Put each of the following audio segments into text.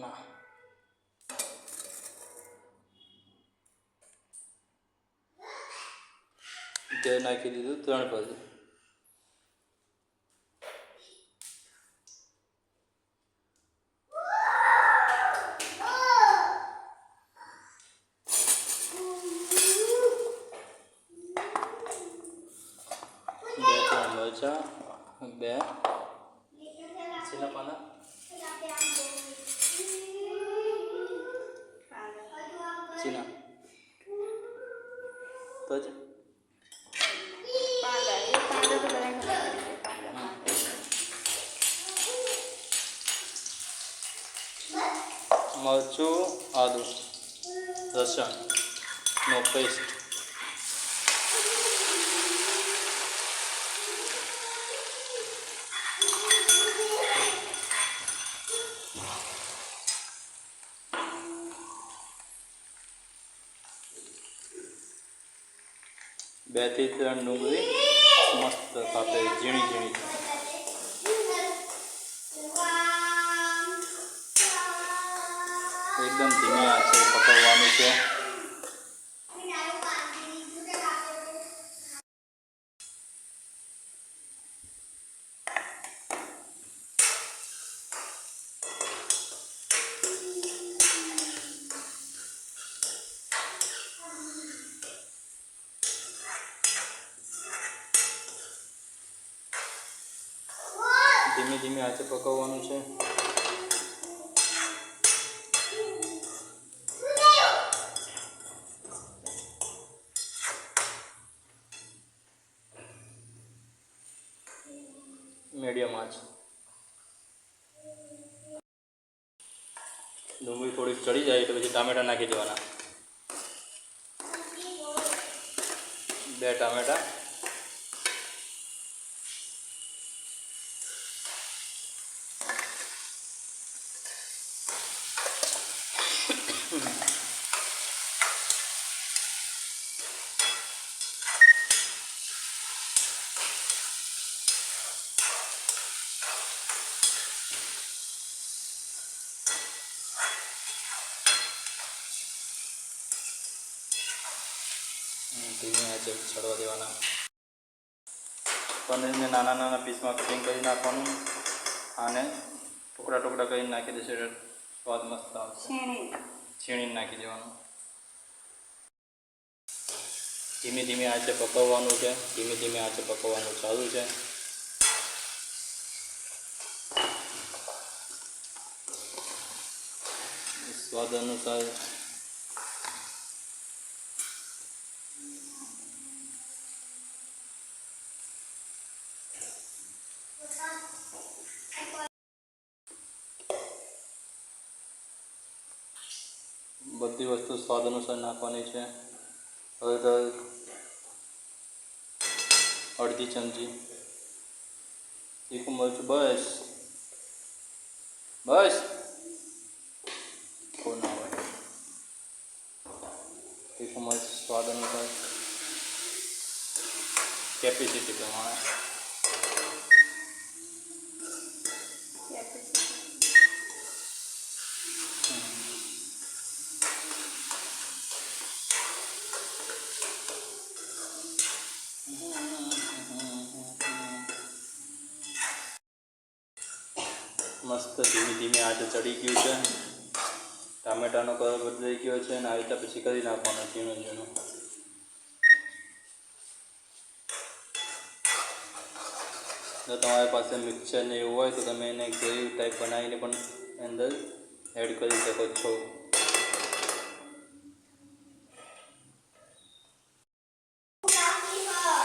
આમાં તેલ નાખી દીધું 3 બાજુ. બે સીના પાના સીના તો જ મરચું આદુ લસણનો પેસ્ટ. બે થી 3 ડુંગળી મસ્ત કાપે ઝીણી ઝીણી. એકદમ ધીમી આંચે પકવવાનું છે. ધીમે ધીમે આંચે પકવવાનું છે. મીડિયમ આંચ. ડુંગળી થોડીક ચડી જાય એટલે પછી ટામેટા નાખી દેવાના. 2 ટામેટા. ધીમે આંચે ચડવા દેવાના. પનીરને નાના નાના પીસમાં કટિંગ કરી નાખવાનું અને ટુકડા ટુકડા કરીને નાખી દેશે એટલે સ્વાદ મસ્ત આવશે. છીણીને નાખી દેવાનું. ધીમે ધીમે આંચે પકવવાનું છે. ધીમે ધીમે આંચે પકવવાનું ચાલુ છે. સ્વાદ અનુસાર બધી વસ્તુ સ્વાદ અનુસાર નાખવાની છે. હળદર અડધી ચમચી, તીખું મરચું બસ કોના હોય. તીખું મરચું સ્વાદ અનુસાર કેપેસિટી પ્રમાણે. મસ્ત ધીમે ધીમે આંચે ચડી ગયું છે. ટામેટાનો કલર બદલાઈ ગયો છે અને આવી રીતે પછી કરી નાખવાનો ઝીણું ઝીણું. જો તમારી પાસે મિક્સર ને એવું હોય તો તમે એને ગ્રેવી ટાઈપ બનાવીને પણ અંદર એડ કરી શકો છો.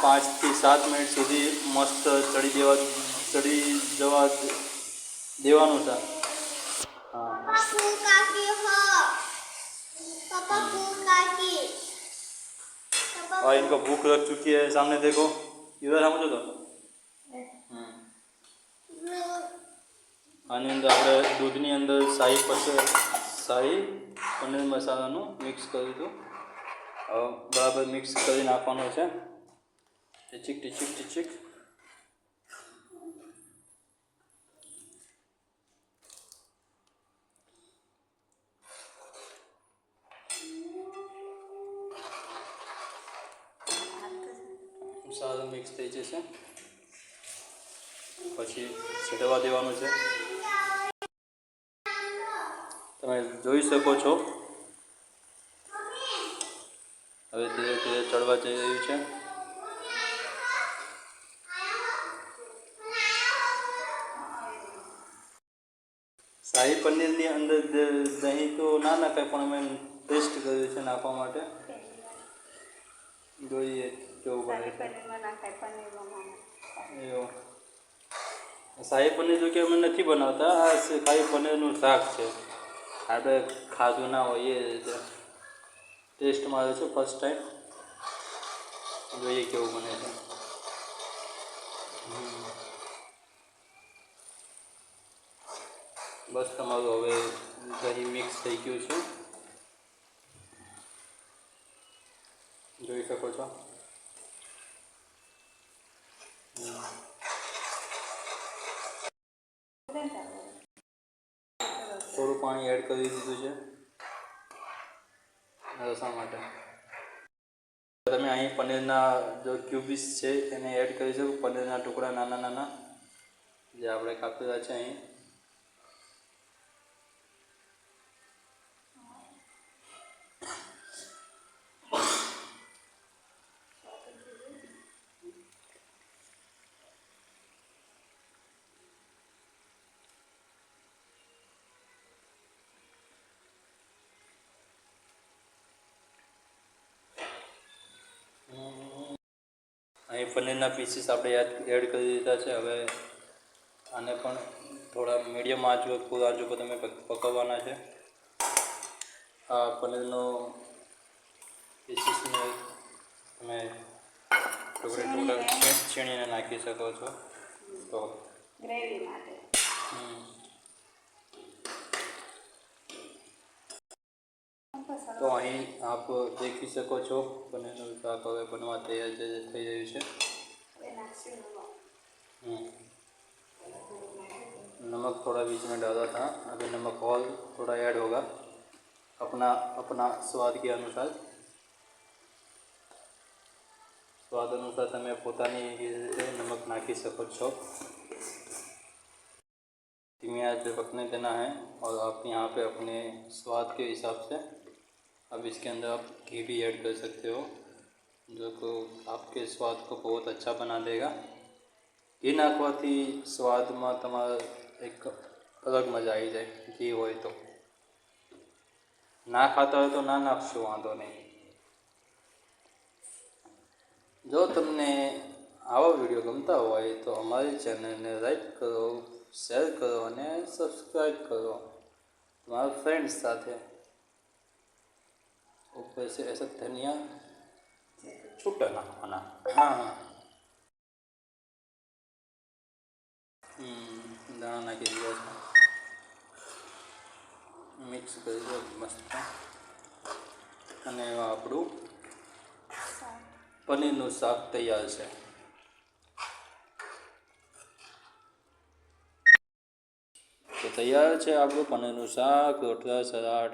5 થી 7 મિનિટ સુધી મસ્ત ચડી જવા દેવાનું છે. हाँ इनका भूख लग चुकी है. सामने देखो, इधर समझो तो. આની અંદર આપણે દૂધની અંદર શાહી પનીર મસાલાનું મિક્સ કર્યું હતું. હવે બરાબર મિક્સ કરી નાખવાનું છે. ટીચીક. મિક્સ થઈ જશે પછી છેડવા દેવાનું છે. તમે જોઈ શકો છો હવે ધીરે ધીરે ચડવા જઈ રહ્યું છે. શાહી પનીરની અંદર દહીં તો ના નાખાય, પણ અમે ટેસ્ટ કર્યું છે નાખવા માટે. જોઈએ કેવું બને છે. એવું શાહી પનીર જો કે અમે નથી બનાવતા, આ શાહી પનીરનું શાક છે. આપણે ખાધું ના હોય એ રીતે ટેસ્ટમાં આવ્યો છે ફર્સ્ટ ટાઈમ. જોઈએ કેવું બને છે. બસ તમારું હવે દહીં મિક્સ થઈ ગયું છે, જોઈ શકો છો. થોડું પાણી એડ કરી દીધું છે રસા માટે. તમે અહીં પનીરના જો ક્યુબીસ છે એને એડ કરી શકો, પનીરના ટુકડા નાના નાના જે આપણે કાપેલા છે અહીં. અહીં પનીરના પીસીસ આપણે એડ કરી દીધા છે. હવે આને પણ થોડા મીડિયમ આંચ પર ફૂલ આંચ ઉપર તમે પકવવાના છે. આ પનીરનો પીસીસને તમે ટુકડે છીણીને નાખી શકો છો. તો ગ્રેવી માટે તો અહીં આપ દેખી શકો છો પનીરનું શાક હવે બનવા તૈયાર થઈ રહ્યું છે. नमक थोड़ा बीच में डाला था, अभी नमक और थोड़ा ऐड होगा अपना स्वाद के अनुसार. स्वाद अनुसार તમે પોતાની રીતે नमक નાખી શકો છો. धीमी आंच पे पकने देना है और आप यहाँ पे अपने स्वाद के हिसाब से अब इसके अंदर आप घी भी ऐड कर सकते हो, जो को आपके स्वाद को बहुत अच्छा बना देगा. ઘી નાખવાથી સ્વાદમાં તમારે એક અલગ મજા આવી જાય. ઘી હોય તો ના ખાતા હોય તો ના નાખશો, વાંધો નહીં. જો તમને આવા વિડીયો ગમતા હોય તો અમારી ચેનલને લાઈક કરો, શેર કરો અને સબસ્ક્રાઈબ કરો તમારા ફ્રેન્ડ્સ સાથે. ऊपर से ऐसा धनिया छूटा नाखवाना. हाँ દાણા નાખી દીધા છે, મિક્સ કરી દો મસ્ત. અને આપણું પનીરનું શાક તૈયાર છે. તો તૈયાર છે આપણું પનીરનું શાક, રોટલા, સલાડ.